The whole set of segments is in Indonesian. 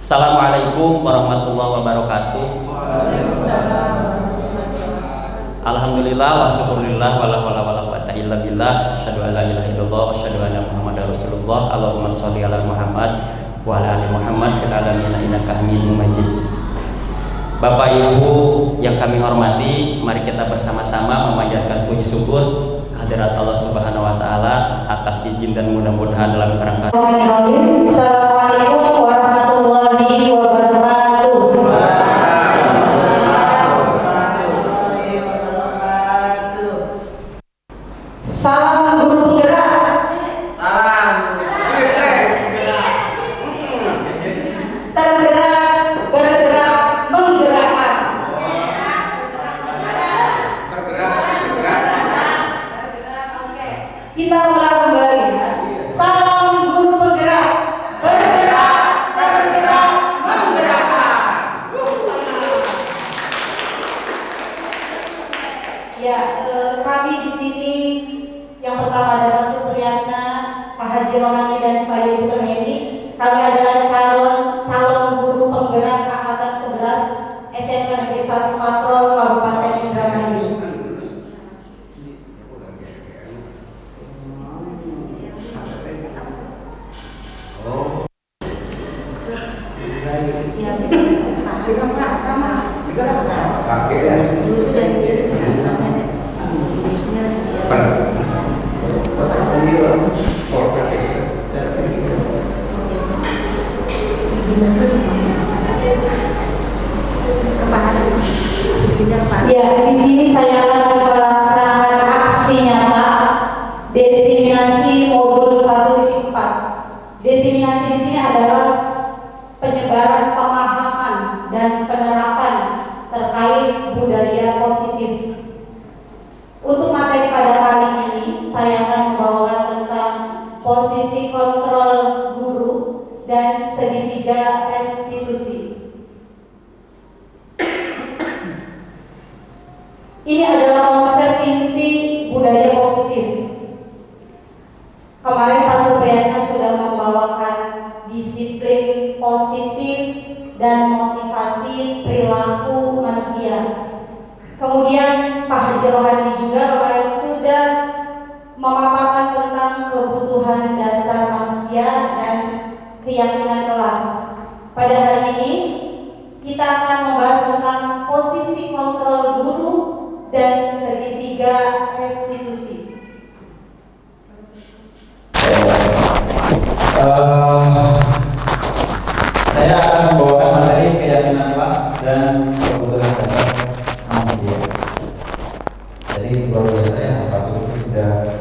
Assalamualaikum warahmatullahi wabarakatuh. Alhamdulillah wa syukurillah wala quwwata illa billah. Asyhadu an la ilaha illallah wa asyhadu anna Muhammadar Rasulullah. Allahumma shalli ala Muhammad wa ala ali Muhammad fil alamin innaka Hamidum Majid. Bapak Ibu yang kami hormati, mari kita bersama-sama memanjatkan puji syukur kehadirat Allah Subhanahu wa taala atas izin dan mudah-mudahan dalam kerangka. Assalamualaikum warahmatullahi wabarakatuh. Salam guru penggerak. Salam. Tergerak, bergerak, menggerakkan. Kita ulang kembali ya. Salam guru penggerak, bergerak, tergerak, menggerakkan. Ya, kami di sini yang pertama adalah Supriyatna, Pak Haji Rohani dan saya Ibu Heni. Kami adalah calon guru penggerak angkatan 11 SMK Negeri 1 Patrol Kabupaten Indramayu. Ya, di sini saya akan melaksanakan aksi nyata diseminasi modul 1.4. Diseminasi di sini adalah penyebaran pemahaman dan penerapan terkait budaya positif. Untuk materi pada kali ini, saya akan membawakan tentang posisi kontrol guru dan segitiga restitusi. Ini adalah konsep inti budaya positif. Kemarin Pak Supriyatna sudah membawakan disiplin positif dan motivasi perilaku manusia. Kemudian Pak Haji Rohani juga kemarin sudah memaparkan tentang kebutuhan dasar manusia dan keyakinan kelas. Pada hari ini kita akan membahas tentang posisi kontrol guru dan segitiga restitusi. Saya akan membawakan materi keyakinan kelas dan kebutuhan dasar manusia. Jadi luar biasa ya, Pak Sufi sudah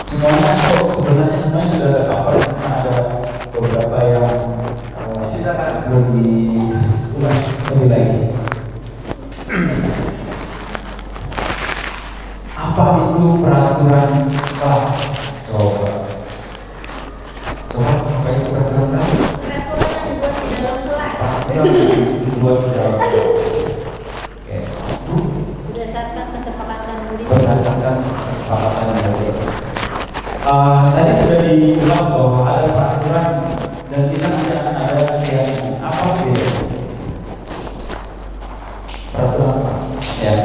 sebenarnya sudah tercover, karena ada beberapa yang belum diulas lebih lagi. Apa itu peraturan kelas? Coba apa itu peraturan kelas? Peraturan yang dibuat di dalam kelas. Peraturan yang dibuat di dalam kelas. Oke. Berdasarkan kesepakatan murid. Berdasarkan kesepakatan murid. Tadi sudah diulas bahwa ada peraturan dan kita nanti akan ada keyakinan. Apa sih peraturan kelas? Ya.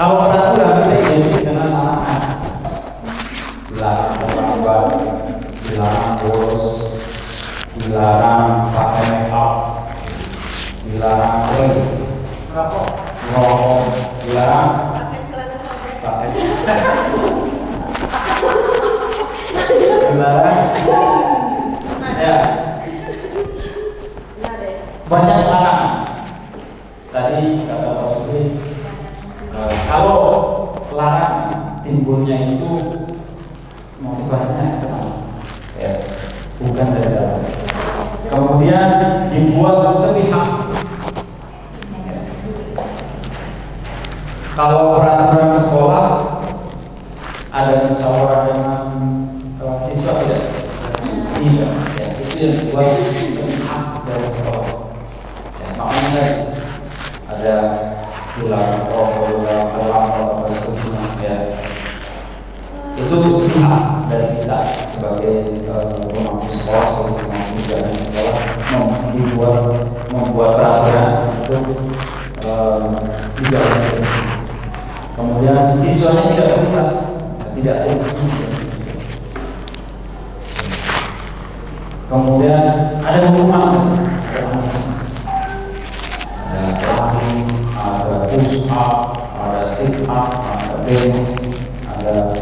Kalau peraturan kita identik dengan anak-anak, dilarang berlambat, dilarang bolos, dilarang pakai make up, dilarang merokok, dilarang Pakai celana sobek. pakai dilarang ya banyak larangan. Tadi kata Pak Supri, kalau larangan timbulnya itu motivasinya eksternal, ya, bukan dari dalam. Kemudian dibuat sepihak. Ya. Kalau peraturan sekolah ada musyawarah dengan siswa tidak? Tidak. Ya, itu yang dibuat sepihak dari sekolah. Ya, makanya ada dilarang rokok, dilarang atau seterusnya, ya. Itu sepihak. dari kita sebagai pemangku sekolah atau pemangku jalan sekolah membuat peraturan untuk dijalankan. Kemudian siswanya tidak terlibat, tidak ada diskusi. Kemudian ada hukuman, ada punishment, ada lari, ada push up, ada sit up, ada demo, ada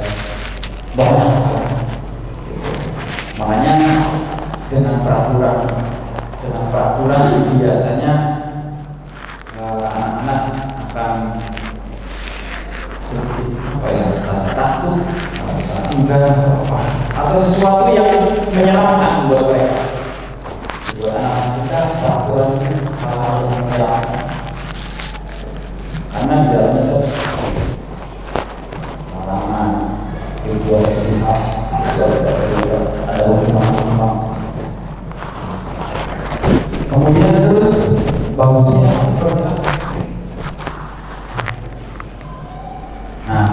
banyak sekali. Makanya dengan peraturan biasanya anak-anak akan sedikit rasa takut, rasa enggan, atau sesuatu yang menyenangkan buat mereka. Buat anak-anak kita peraturan ini hal-hal yang menyenangkan, karena di dalamnya larangan, tujuan sepihak, ada hukuman. Kemudian terus bagusnya seperti apa? Nah,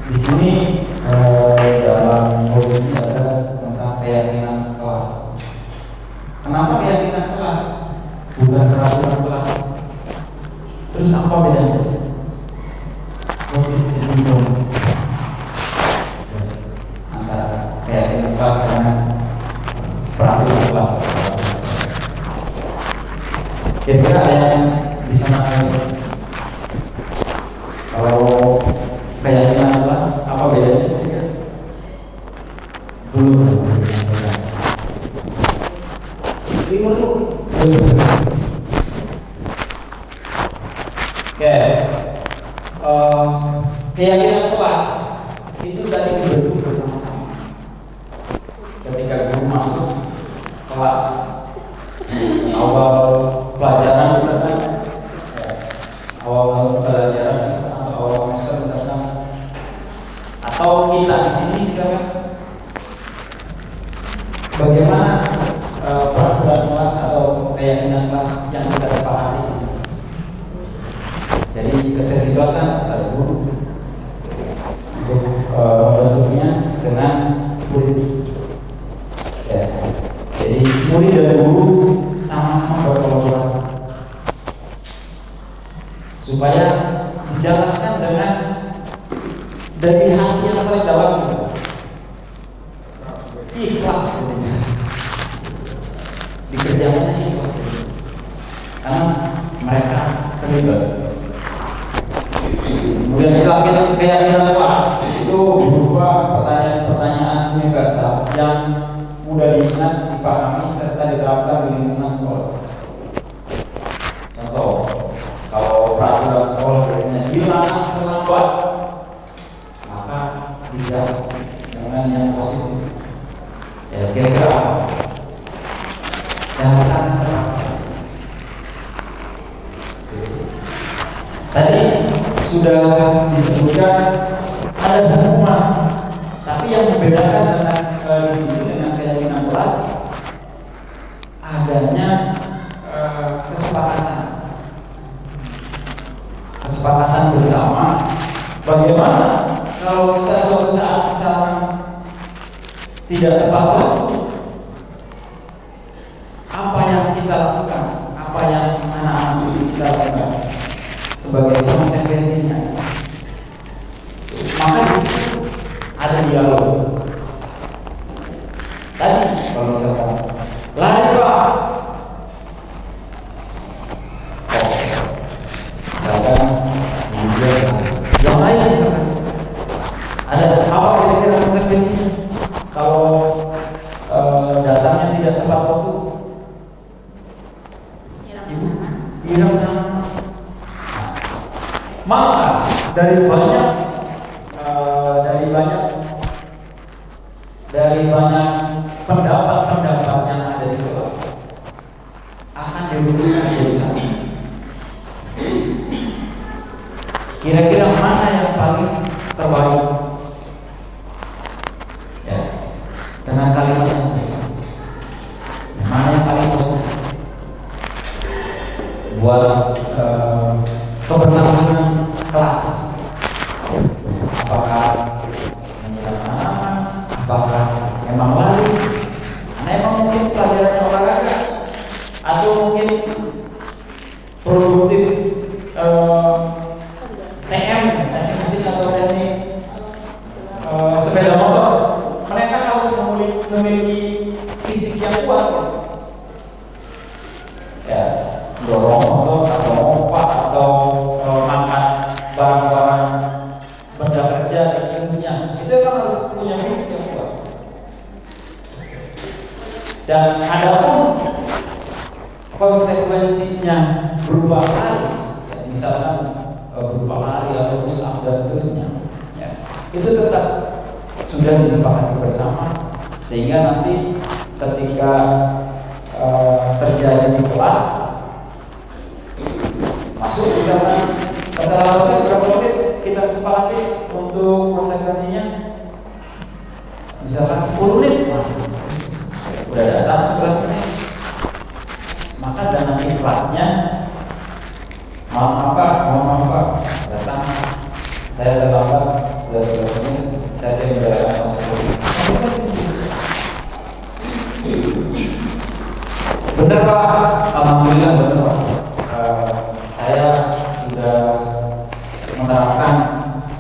di sini dalam modul ini ada tentang keyakinan kelas. Kenapa keyakinan kelas? Bukan peraturan kelas. Terus apa bedanya? What is the difference antara keyakinan kelas dengan peraturan kelas? Kira-kira ada yang bisa mengenai kalau keyakinan kelas apa bedanya? Belum. Oke. Keyakinan kelas itu tadi dibentuk bersama-sama. Ketika guru masuk kelas awal pelajaran misalkan, awal pelajaran misalkan, atau awal semester misalkan, atau kita di sini misalkan, bagaimana peraturan kelas atau keyakinan kelas yang kita sepakati di sini. Jadi keterlibatan antara guru bentuknya dengan murid. Ya. Jadi murid dan guru sama-sama berkolaborasi supaya dijalankan dengan dari hati yang paling dalam, ikhlas katanya. Dikerjakannya ikhlas karena mereka terlibat. Kemudian keyakinan kelas itu berupa pertanyaan-pertanyaan universal yang mudah diingat, dipahami, serta diterapkan di lingkungan sekolah. Contoh, kalau peraturan sekolah biasanya dilarang terlambat, maka tidak dengan yang positif. Ya, kira-kira datang terlambat. Tadi sudah disebutkan ada hukuman, tapi yang membedakan dengan di sini dengan keyakinan kelas adanya kesepakatan bersama. Bagaimana kalau kita suatu saat misalnya tidak tepat waktu, apa yang kita lakukan, apa yang anak-anak kita lakukan sebagai konsekuensinya. Maka di situ ada dialog. Tadi kalau misalkan lari pak, misalkan yang lain misalkan ada apa kira-kira konsekuensinya kalau datangnya tidak tepat waktu? Irama. Maka dari banyak pendapat yang ada di sekolah akan dirumuskan menjadi satu. Kira-kira mana yang paling terbaik? Ya, dengan kalimat yang positif. Mana yang paling positif buat keberlangsungan kelas? Apakah menyerang anak-anak memang lari, memang mungkin pelajarannya olahraga, atau mungkin produktif TM, teknik mesin atau teknik sepeda motor. Mereka harus memiliki fisik yang kuat, ya, dorong motor atau lompat atau angkat barang-barang benda kerja dan seterusnya. Itu kan harus punya fisik yang kuat. Dan adapun konsekuensinya berupa lari, ya, misalkan berupa lari atau push up dan seterusnya, ya, itu tetap sudah disepakati bersama, sehingga nanti ketika terjadi di kelas masuk misalkan setelah berapa menit kita sepakati untuk konsekuensinya misalkan 10 menit, udah datang 11 menit, maka dengan ikhlasnya mohon apa datang saya terlambat sudah 11 menit, saya menjalankan konsekuensi. Benar Pak, alhamdulillah benar Pak. Saya sudah menerapkan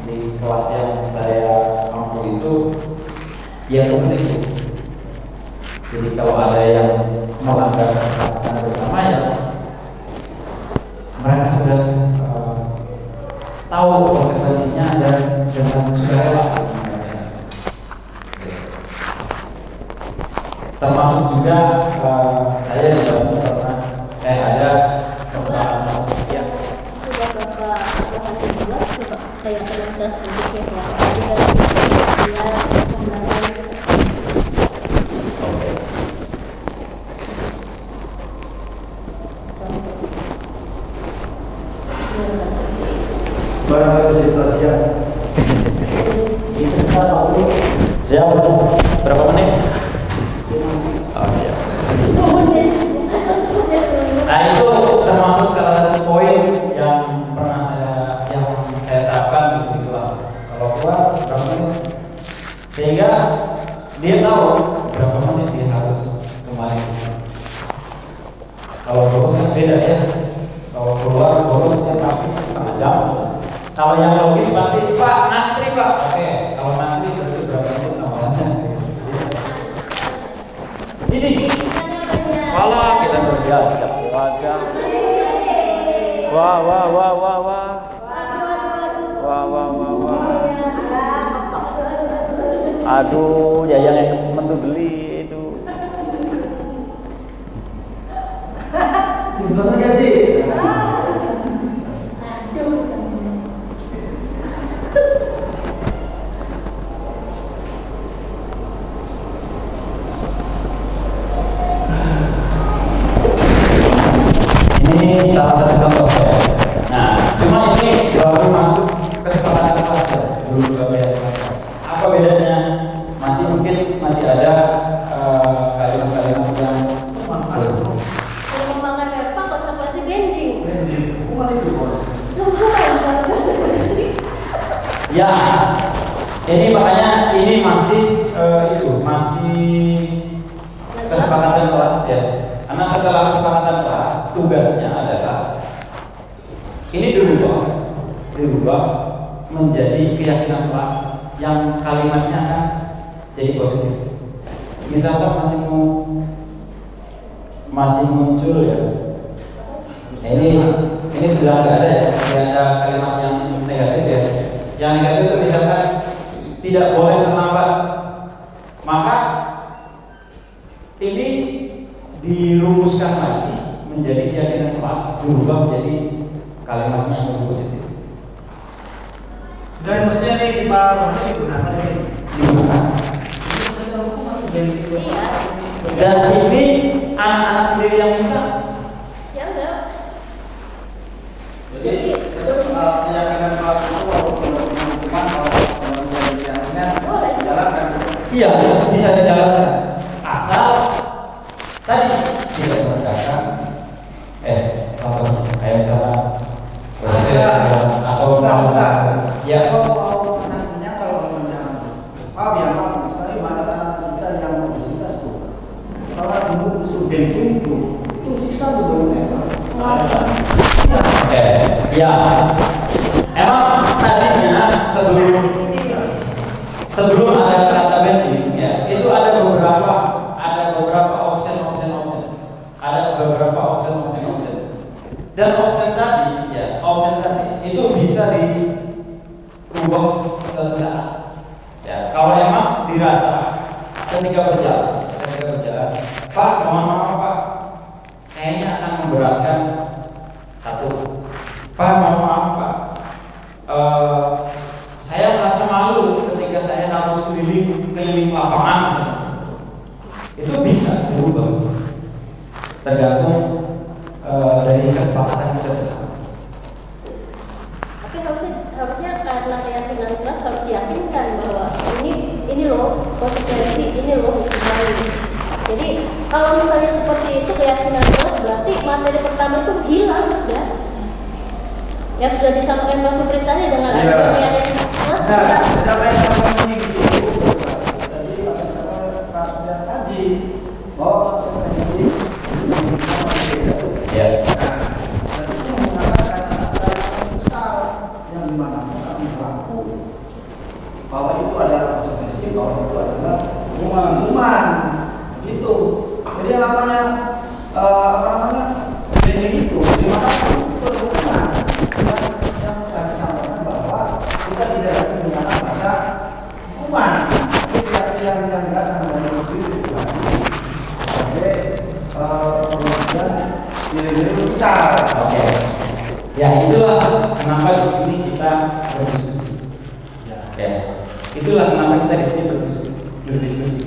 di kelas yang saya mampu itu ya seperti itu. Jadi kalau ada yang melanggar kesepakatan bersama ya mereka sudah tahu konsekuensinya dan dengan sukarela. Termasuk juga saya juga pernah ada kesalahan yang sudah Bapak lakukan dibuat kayak kelas berikutnya ya. Jadi kan dia menggunakan barang situasinya. Siap. Berapa menit? Oh, siap. Nah, itu termasuk salah satu poin yang pernah saya terapkan di kelas. Kalau keluar berapa menit? Sehingga dia tahu berapa menit dia harus kembali. Kalau bolos kan beda ya. Kalau keluar bolosnya pasti setengah jam. Kalau yang logis pasti Pak ngantri Pak. Oke, kalau ngantri berarti berapa menit awalnya? Ini. Walah kita kerja siap siaga. Wah. Aduh, Yayang yang mentu beli itu. Bener kan sih? Ini salah satu contoh ya. Nah, cuma ini baru masuk kesepakatan kelas ya. Dulu apa bedanya? Masih ada kalimat-kalimat yang mengembangkan apa konsekuensi bending. Bukan itu bos. ya, ini makanya ini masih kesepakatan kelas ya. Karena setelah kesepakatan kelas, tugasnya adalah ini dirubah menjadi keyakinan kelas yang kalimatnya akan jadi positif. Misalkan masih muncul ya. Ini sudah nggak ada ya, tidak ada kalimat yang negatif ya. Yang negatif itu misalkan tidak boleh terlambat, maka ini dirumuskan lagi menjadi keyakinan kelas, berubah menjadi kalimatnya yang lebih positif. Dan maksudnya nih di Pak digunakan ini. Digunakan. Iya. Dan ini anak-anak sendiri yang minta. Ya enggak. Jadi keyakinan kelas itu walaupun hukuman kalau menjadi keyakinan dijalankan. Iya, bisa dijalankan. Asal tadi tidak mengatakan kayak misalnya atau ya kalau anaknya kalau menang ya misalnya mana anak kita yang itu sisa beberapa meter. Oke, ya. Emang tadinya sebelum ada kereta benteng, ya, itu ada beberapa option. Ada beberapa option. Dan option tadi itu bisa dirubah suatu saat. Ya, kalau emang dirasa ketika berjalan, Pak, mohon maaf Pak, kayaknya akan memberatkan satu. Pak, mohon maaf Pak, saya merasa malu ketika saya harus keliling lapangan. Itu bisa berubah, tergantung dari kesepakatan kita bersama. Tapi harusnya karena keyakinan kelas harus diyakinkan bahwa ini loh konsekuensi, ini loh hukumannya. Jadi kalau misalnya seperti itu keyakinan kelas, berarti materi pertama itu hilang udah. Yang sudah disampaikan Pak Supri tadi dengan adanya keyakinan kelas. Sudah kayak sama ini gitu. Tadi pada sama Pak Sudah tadi bahwa konsekuensi Ya. dan itu menggunakan kata-kata besar yang dimana kami berlaku bahwa itu adalah konsekuensi, bahwa itu adalah hukuman gitu. Jadi yang namanya benteng itu dimanapun itu hukuman yang sudah disampaikan bahwa kita tidak lagi menggunakan bahasa hukuman. Jadi yang akan menjadi itu sebagai kemudian nilai-nilai besar. Oke. Ya, itulah kenapa di sini kita berdiskusi. Ya. Itulah kenapa kita di sini berdiskusi.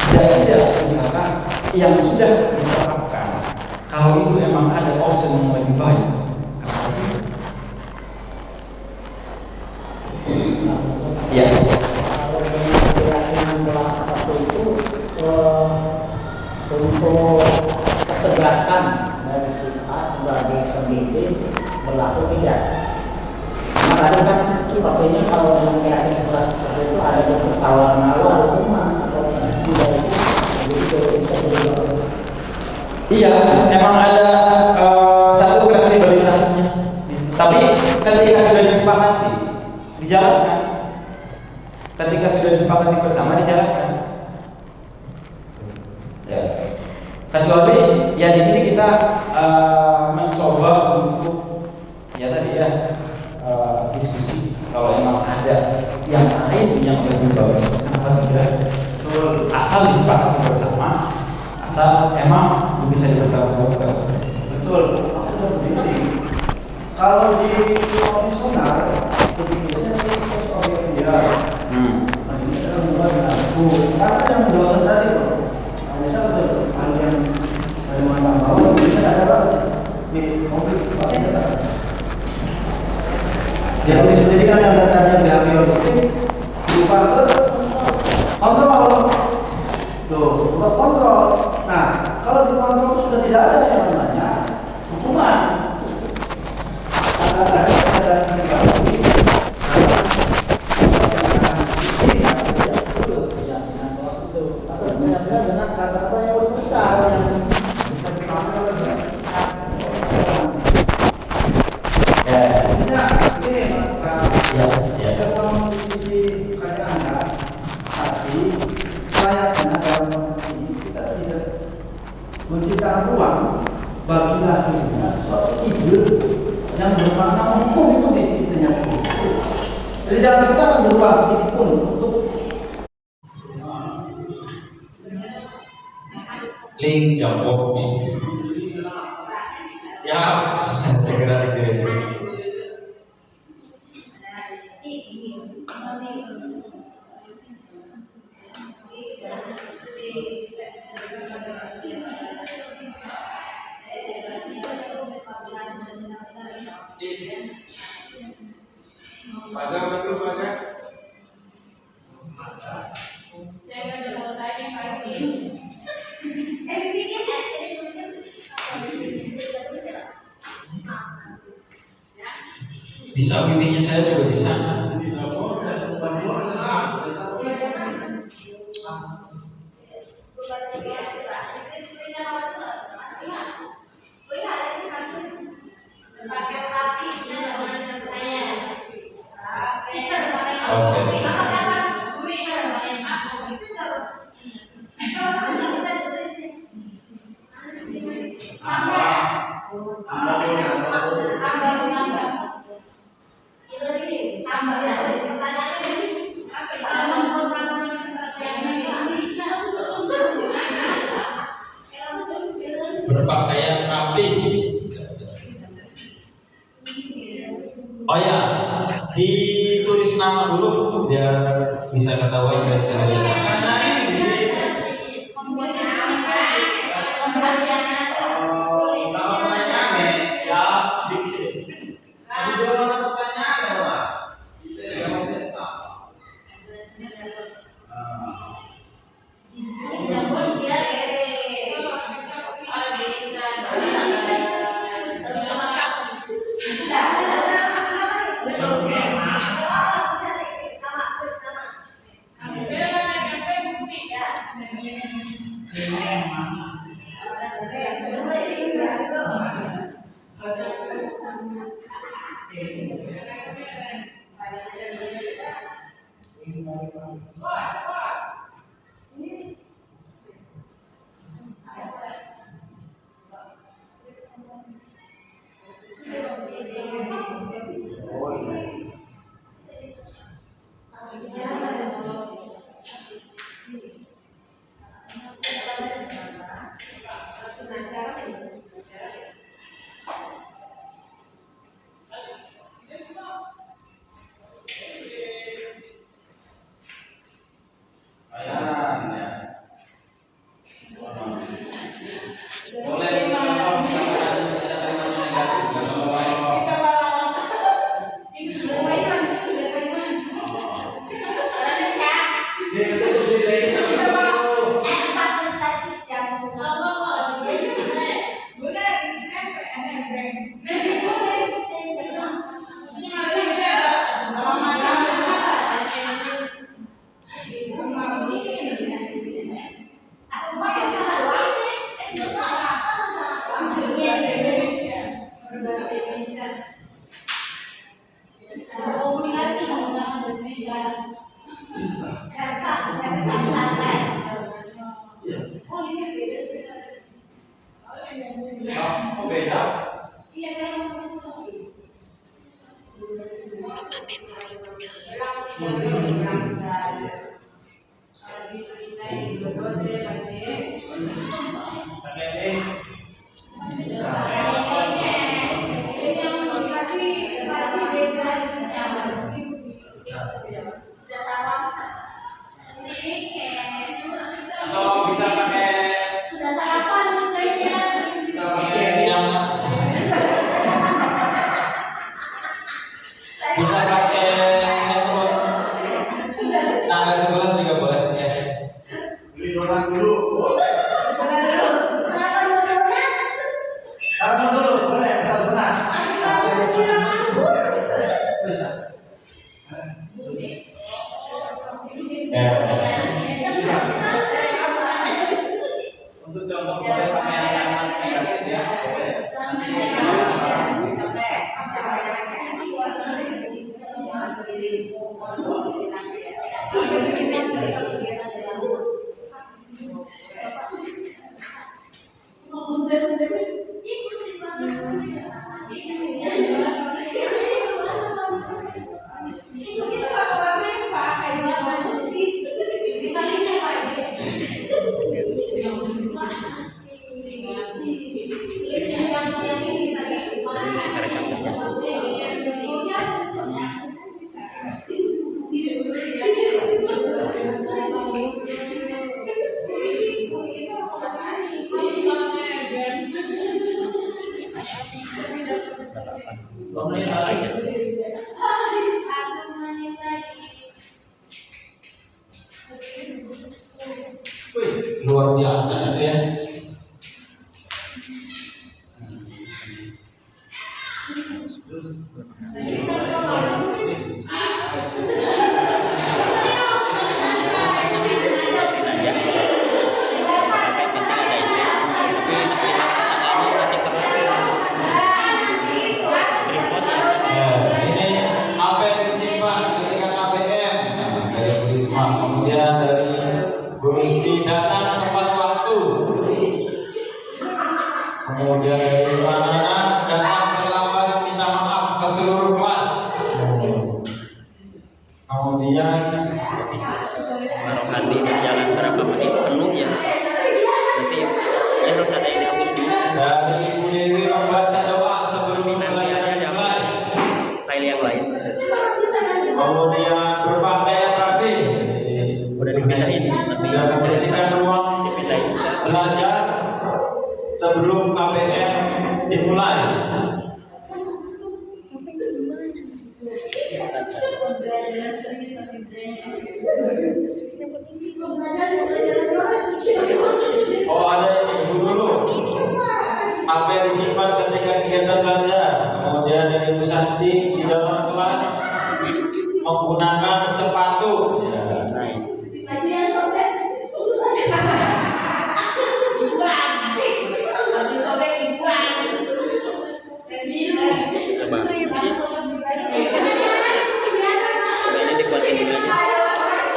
Tidak misalkan yang sudah diterapkan, kalau itu memang ada opsi yang lebih baik, kenapa tidak? Ya. Kalau keyakinan kelas satu itu untuk ketegasan dari kita sebagai pemimpin berlaku tidak. Makanya kan sepertinya kalau dengan keyakinan kelas satu itu ada bentuk tawar menawar hukuman atau tidak itu bisa berubah. Iya, memang ada satu fleksibilitasnya. Tapi ketika sudah disepakati, dijalankan. Ketika sudah disepakati bersama, dijalankan. Ya. Kecuali ya di sini kita mencoba untuk ya tadi ya diskusi. Kalau emang ada yang lain yang lebih bagus, kenapa tidak? Asal disepakati bersama, asal emang bisa dipertanggungjawabkan. Betul, maksudnya begini. Kalau di konvensional, Indonesia itu tes orientir. Nah ini kan membuat aku. Sekarang yang dosen tadi loh, bisa betul. Hal yang dari mana bahwa ini ada apa di konflik maksudnya tak. Di habis pendidikan yang datanya behavioristik berupa kontrol. Tuh, kontrol. Nah, kalau di kontrol itu sudah tidak ada yang namanya hukuman. Dengan kata-kata yang lebih besar yang bisa dipahami oleh dalam posisi kayak Anda, tapi selayaknya dalam konteks ini kita tidak menciptakan ruang bagi lahirnya suatu ide yang bermakna hukum itu di sisinya. Jadi jangan ciptakan ruang sedikit pun untuk link jambok. Siap, segera dikirim. Pada dulu pada. Saya nggak mau tanya pagi. Bikin ini tulisan. Bisa meetingnya saya juga bisa. berpakaian rapi. Oh ya, ditulis nama dulu biar bisa ketahuan dari siapa. Luar biasa itu ya. Kemudian dari Gusti datang tepat waktu. Kemudian dari mana datang terlambat minta maaf ke seluruh kelas. Kemudian kalau mandi di jalan berapa menit penuh ya, berarti ya harus ada yang dihapus dulu. belajar sebelum KPM dimulai. Oh, ada yang ibu dulu. Apa yang disimpan ketika kegiatan belajar? Kemudian dari Ibu Santi di dalam kelas menggunakan sepatu. Ya.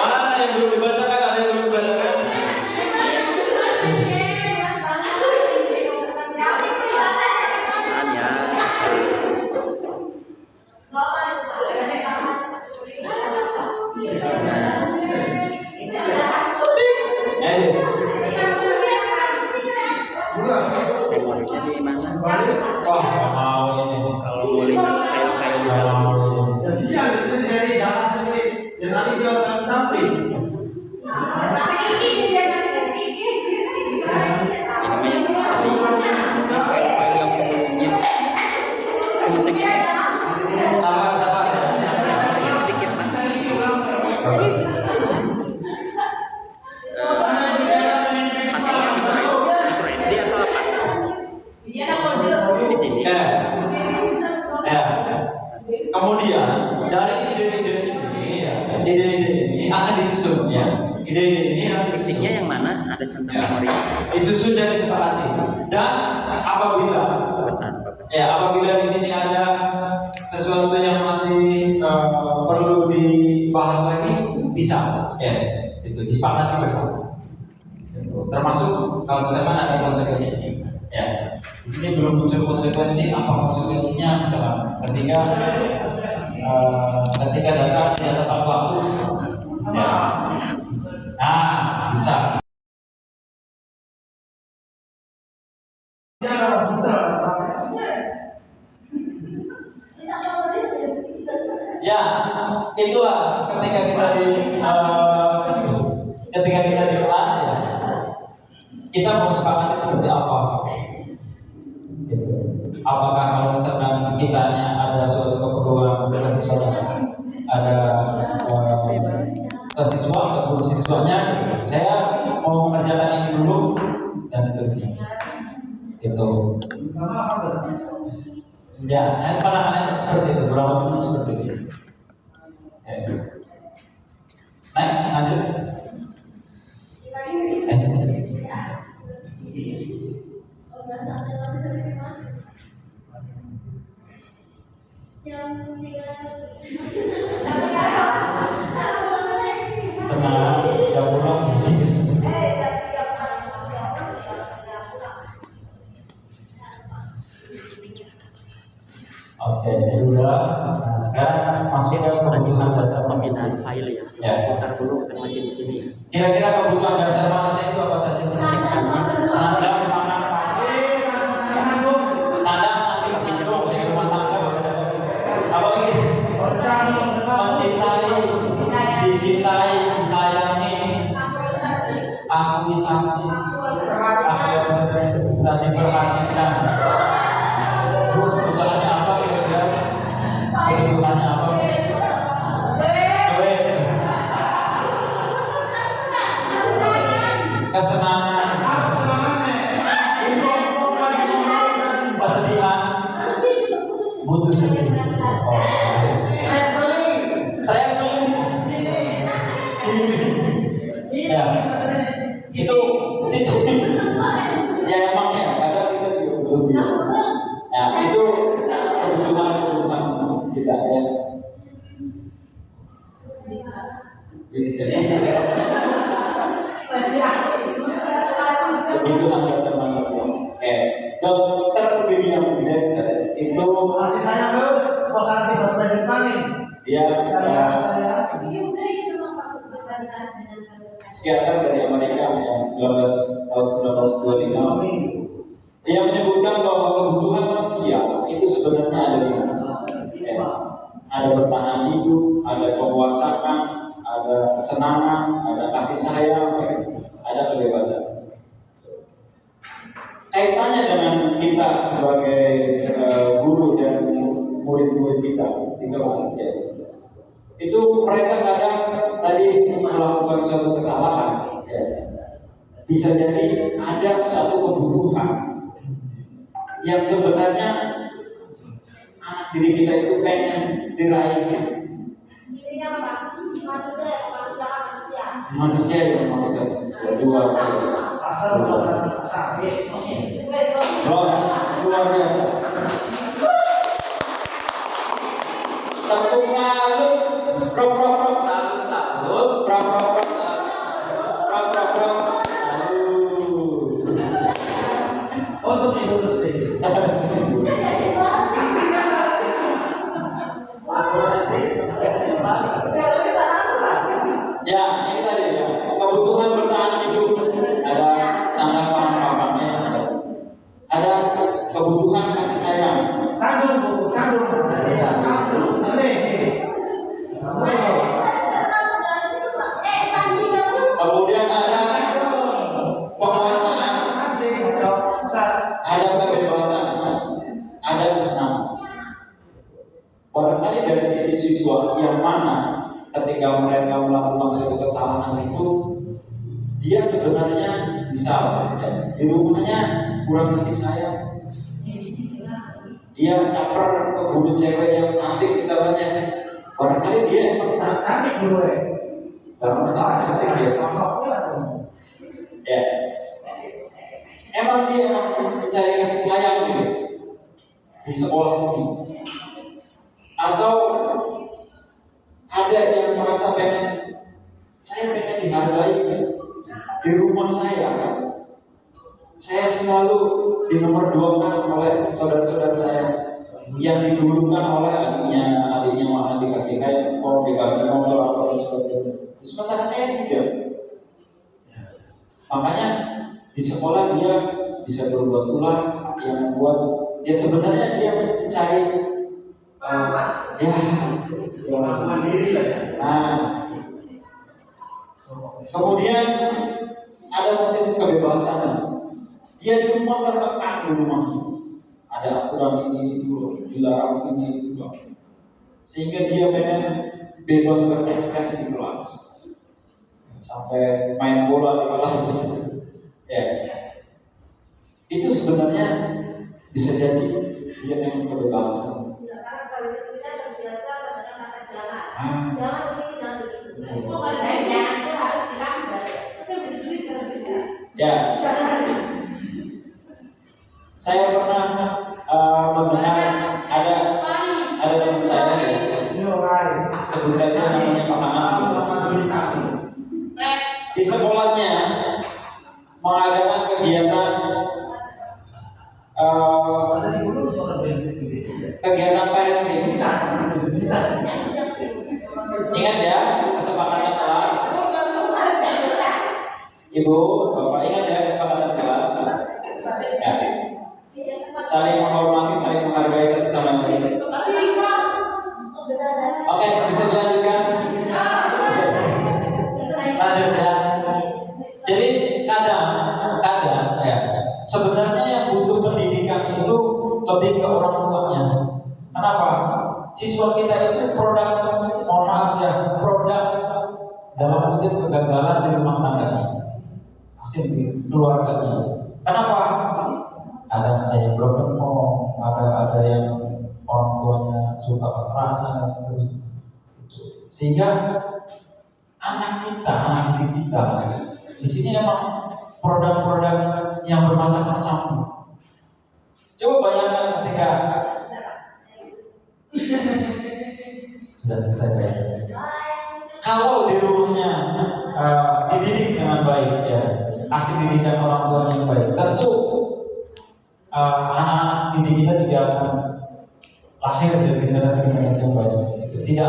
Mana yang belum dibacakan? Ada yang belum dibacakan? Wah, nggak mau ini. Kalau boleh Jadi yang itu seri dalam seri jangan dia orang tampil. Sabar. sedikit Pak. Micro SD atau apa? Di sini. Kemudian dari ide-ide ini akan disusun ya. Ide-ide ini akan disusun. Fisiknya yang mana? Ada contoh Ya. memori. Disusun dan disepakati. Dan apabila di sini ada sesuatu yang masih perlu dibahas lagi, bisa ya, itu disepakati bersama. Termasuk kalau misalkan ada konsekuensi, ya di sini belum muncul konsekuensi, apa konsekuensinya misalkan ketika datang tidak tepat waktu, ya, nah bisa. Ya, itulah ketika kita di kelas ya, kita mau sepakati seperti apa? Gitu. Apakah kalau misalkan kitanya ada suatu keperluan dari siswanya, ada siswa atau guru siswanya, saya mau mengerjakan ini dulu dan seterusnya. Gitu. Ya, pandangannya seperti itu, berapa dulu seperti itu. Lanjut. Tenang, jam pulang. Oke, udah. Nah, sekarang masuk ke kebutuhan dasar Pemindahan file ya. Ya. Putar dulu kan masih di sini. Kira-kira kebutuhan dasar manusia itu apa saja sih? Sandang, Sandang, pangan, pakai, sandang, samping, sindrom, di rumah tangga. Apa lagi? Mencintai, dicintai, disayangi, akuisasi, dan diperhatikan. Kebutuhannya apa kira-kira? Kebutuhannya apa? Kesenangan, kesedihan, butuh sedih. Traveling, ya, itu cincin. Ya emang ya, kadang kita juga butuh. Ya itu kebutuhan kita ya. Bisa. Kebutuhan dasar manusia. Dokter William Bales itu Masih saya terus, posisi bahasa paling. dia Saya psikiater dari Amerika yang tahun 1925. Dia menyebutkan bahwa kebutuhan manusia itu sebenarnya ada di mana? Ada bertahan hidup, ada kepuasan, ada kesenangan, ada kasih sayang, ada kebebasan. kaitannya dengan kita sebagai guru dan murid-murid kita di kelas ya. Itu mereka kadang tadi melakukan suatu kesalahan ya. Bisa jadi ada satu kebutuhan yang sebenarnya anak didik kita itu pengen diraihkan. Intinya apa? Manusia yang mau kita dua Asal Ros, luar biasa. Tepuk salut, prok, salut, prok, salut. untuk ibu Rusdi. Ya, ini tadi ya. Kebutuhan bertahan hidup. Ada sarapan papannya. Ada kebutuhan kasih sayang. Sandung. Kemudian ada penguasaan, ada kebebasan, ada kesenangan. Barangkali dari sisi siswa yang mana ketika mereka melakukan suatu kesalahan itu dia sebenarnya bisa ya, di rumahnya kurang kasih sayang, dia caper ke bulu cewek yang cantik misalnya, barangkali dia emang Cantik dulu ya. cantik ya, emang dia mencari kasih sayang gitu di sekolah ini, atau ada yang merasa saya pengen dihargai di rumah saya selalu di nomor 2 kan oleh saudara-saudara saya yang didulukan oleh adiknya malah dikasih handphone, dikasih motor atau sebagainya. Sementara saya tidak. Makanya di sekolah dia bisa berbuat ulah yang membuat dia sebenarnya dia mencari Mandiri lah ya. Nah, kemudian ada motif kebebasan. Dia di rumah tertekan di rumahnya. Ada aturan ini itu, dilarang ini itu, sehingga dia pengen bebas berekspresi di kelas, sampai main bola di kelas. Ya, itu sebenarnya bisa jadi dia yang kebebasan. Jangan begini. Ya, saya pernah mendengar ada teman saya ya, sebut saja namanya Pak Anang. Di sekolahnya mengadakan kegiatan parenting. Ingat ya, kesepakatan kelas. Ibu, Bapak ingat ya kesepakatan kelas. Ya. Saling menghormati, saling menghargai satu sama lain. Oke, bisa dilanjutkan. Lanjut ya. Jadi kadang ya, sebenarnya yang butuh pendidikan itu lebih ke orang tuanya. Kenapa? Siswa kita itu produk dalam kutip kegagalan di rumah tangganya, hasil di keluarganya. Kenapa? Ada yang broken home, ada yang orang tuanya suka kekerasan dan seterusnya. Sehingga anak didik kita di sini emang produk-produk yang bermacam-macam. Coba bayangkan ketika sudah selesai bayangkan. Kalau di rumahnya dididik dengan baik ya, kasih didikan orang tua yang baik, tentu anak-anak didik kita juga akan lahir dari generasi yang baik. Tidak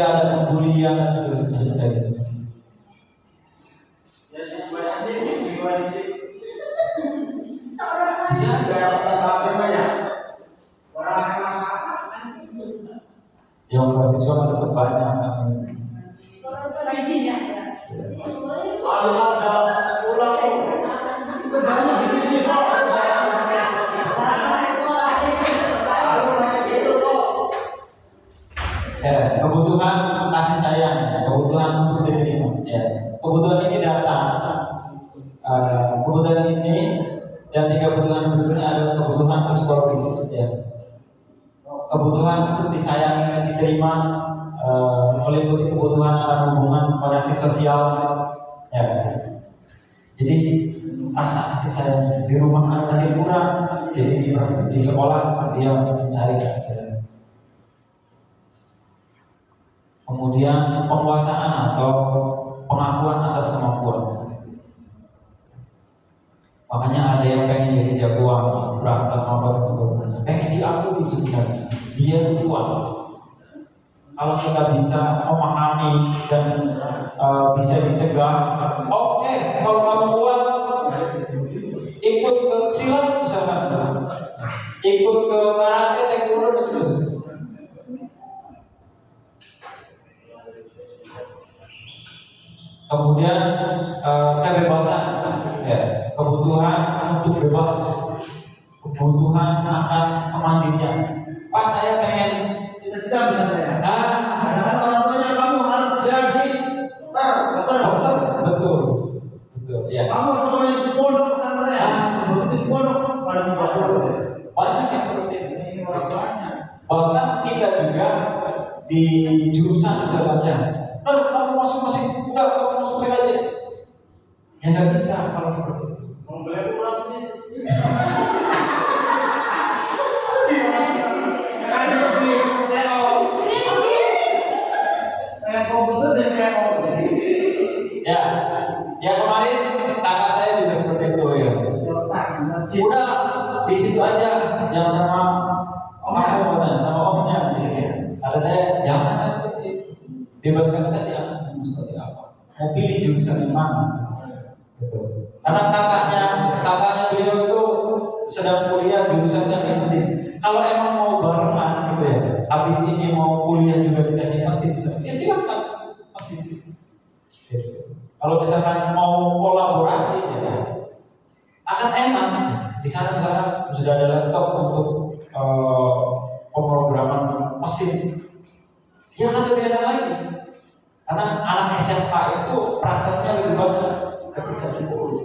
ada pembulian dan seterusnya kayak gitu. Ya siswa sendiri gimana sih? Bisa orang yang masak. yang mahasiswa tetap banyak. Kalau ada ulang Kebutuhan ini dan 3 kebutuhan berikutnya adalah kebutuhan psikologis, ya. Kebutuhan untuk disayangi dan diterima, meliputi kebutuhan akan hubungan koneksi sosial, ya. Jadi rasa kasih sayang di rumah anak kurang, jadi di sekolah dia mencari kasih sayang. Kemudian penguasaan atau pengakuan atas kemampuan. Makanya ada yang pengen jadi jagoan, berantem apa sebagainya. Pengen diakui sebenarnya dia itu kuat. Kalau kita bisa memahami dan bisa dicegah, oke, kalau kamu kuat, ikut ke silat misalkan, ikut ke karate, taekwondo dan sebagainya. Kemudian kebebasan, ya, kebutuhan untuk bebas, kebutuhan akan kemandirian. Pak, saya pengen Cita-cita misalnya ya. Dengan orang tuanya kamu harus jadi dokter. betul, ya. Kamu sekolah di pondok pesantren. Begitu di pondok pada tidak boleh. Banyak yang seperti itu. Ini orang tuanya. Bahkan kita juga di jurusan misalnya, kamu masuk mesin, enggak, kamu masukin aja. Ya nggak bisa kalau seperti itu. Membeli pulang sih. Kayak komputer dan kayak komputer. Ya kemarin kakak saya juga seperti itu ya. Udah di situ aja, jangan sama kamu katanya, sama omnya. Kata saya jangan seperti itu, bebaskan saja seperti apa. Mau pilih jurusan yang mana? Betul. Karena kakaknya beliau itu sedang kuliah jurusannya mesin. Kalau emang mau barengan gitu ya, habis ini mau kuliah juga di teknik mesin, ya silakan pasti. Kalau misalkan mau kolaborasi, ya, akan enak. Di sana misalkan sudah ada laptop untuk pemrograman mesin, jangan lebih enak lagi. Karena anak SMA itu prakteknya lebih banyak.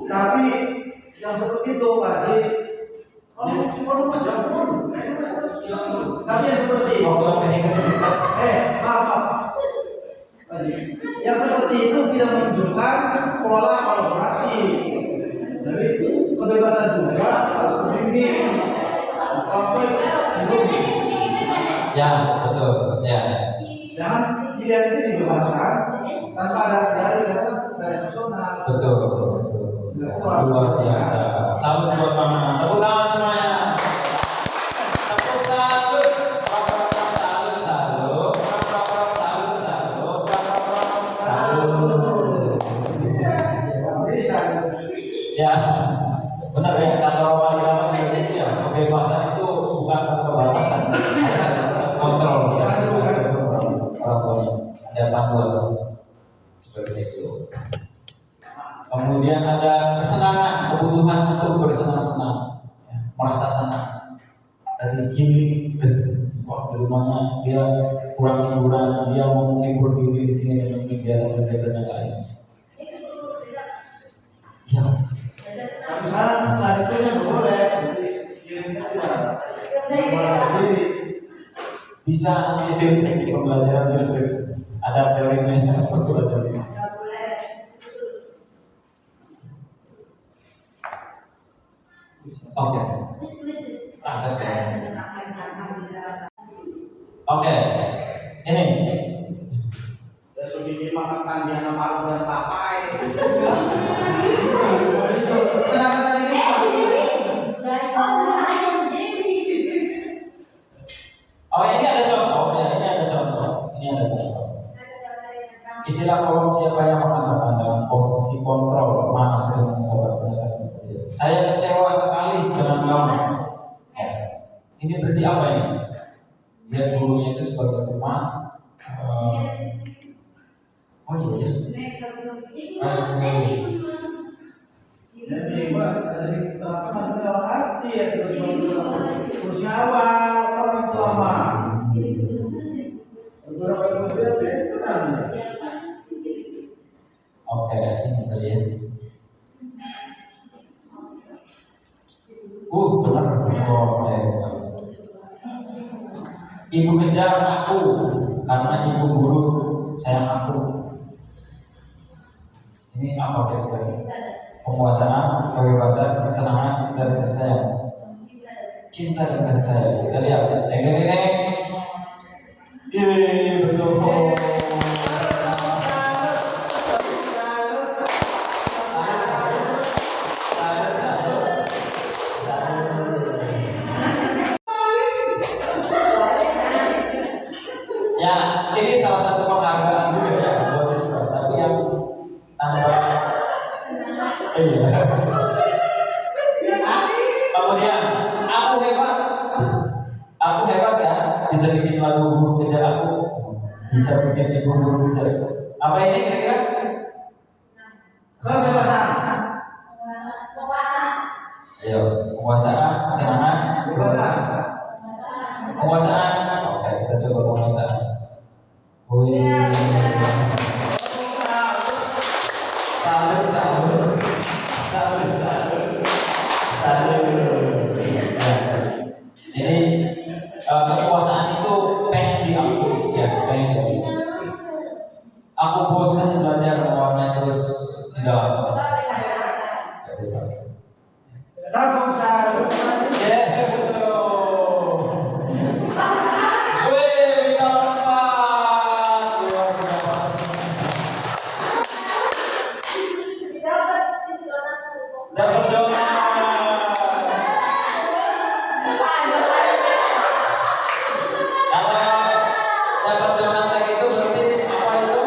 Tapi yang seperti itu Pak Haji, cuma rumah jambul. Tapi yang seperti maaf. Yang seperti itu tidak menunjukkan pola kolaborasi. Jadi kebebasan juga harus terbimbing. Sampai ya betul ya. Jangan pilihan itu dibebaskan tanpa ada dari kata secara personal. Betul. Luar biasa. Salut buat Mama. Tepuk tangan semuanya. Tepuk salut. Ya, benar ya, kata Roma Irama itu ya, kebebasan itu bukan pembatasan, kontrol ya, ada panduan seperti itu. Kemudian ada kesenangan, kebutuhan untuk bersenang-senang, ya, merasa senang. Tadi gini, waktu rumahnya dia kurang hiburan, dia mau menghibur diri di sini dengan kegiatan-kegiatan yang lain. Ya. Tapi sekarang saat itu yang boleh, bisa teori pembelajaran teori, ada teorinya pembelajaran. Oke. Oke. Ini. Ya sudah dimakan dia nama dan papai. Oh ini ada contoh, ya ini ada contoh. Istilah kolom siapa yang mengatakan dalam posisi kontrol mana sedang mencoba menyatakan saya kecewa sekali dengan kamu. Ini berarti apa ini? Dia gurunya itu sebagai teman. Oh iya. Jadi teman-teman dalam hati ya terus nyawa orang itu lama. Beberapa kemudian veteran. Oke, ini tadi ya. benar. Oh, ibu kejar aku karena ibu guru sayang aku. Ini apa kira-kira? Penguasaan, kebebasan, kesenangan, dan kasih sayang. Cinta dan kasih sayang. Kita lihat. Ini. Betul. Ya, ini salah satu penghargaan juga ya buat siswa. Tapi yang tanpa kemudian aku hebat ya, bisa bikin lagu guru kejar aku, bisa bikin ibu guru kejar aku. Apa ini kira-kira? Kebebasan. Ayo, penguasaan, kesenangan, Kebebasan. penguasaan. Oke, kita coba penguasaan. Wih, salut. Jadi kekuasaan itu pengen diakui, ya, pengen diakui. Aku bosan belajar mewarnai terus di dalam kelas. Tepuk tangan. Ya, betul. Wih, minta lompat. Luar biasa. Dapat donat. Kalau dapat donat kayak gitu berarti apa itu?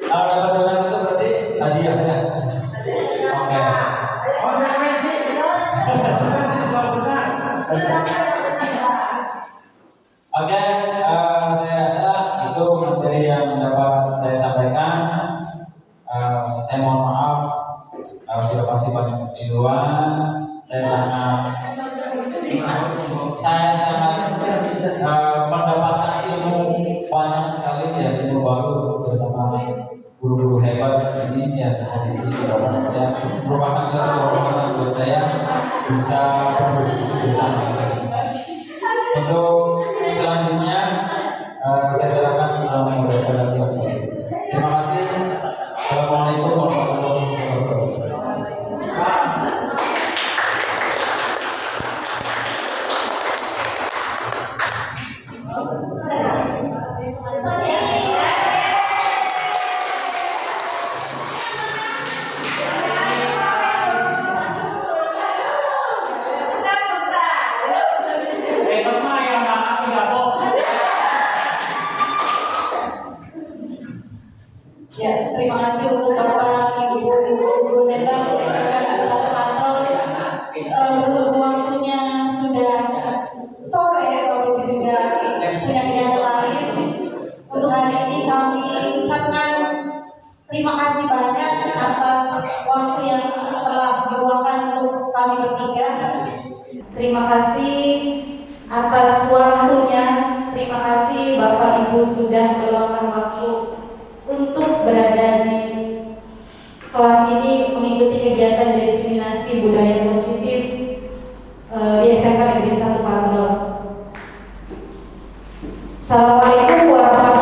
Kalau dapat donat itu berarti hadiah ya? Oke. Konsekuensi jual benar. Oke, saya rasa itu materi yang dapat saya sampaikan. Saya mohon maaf bila pasti banyak kekeliruan. Saya sangat mendapatkan ilmu banyak sekali ya, ilmu baru bersama guru-guru hebat di sini ya, bisa diskusi bersama saya. Merupakan suatu kehormatan buat saya bisa berdiskusi bersama. Untuk selanjutnya saya serahkan kepada Tiap. Terima kasih. Assalamualaikum warahmatullahi wabarakatuh. Ya, terima kasih untuk Bapak, Ibu, guru hebat, satu patron. Berhubung waktunya sudah sore, atau juga punya kegiatan lain. Untuk hari ini kami ucapkan terima kasih banyak atas waktu yang telah diluangkan untuk kami bertiga. Terima kasih atas waktunya. Terima kasih Bapak Ibu sudah meluangkan waktu untuk berada di kelas ini mengikuti kegiatan diseminasi budaya positif di SMK Negeri 1 Pageblong. Assalamualaikum warahmatullahi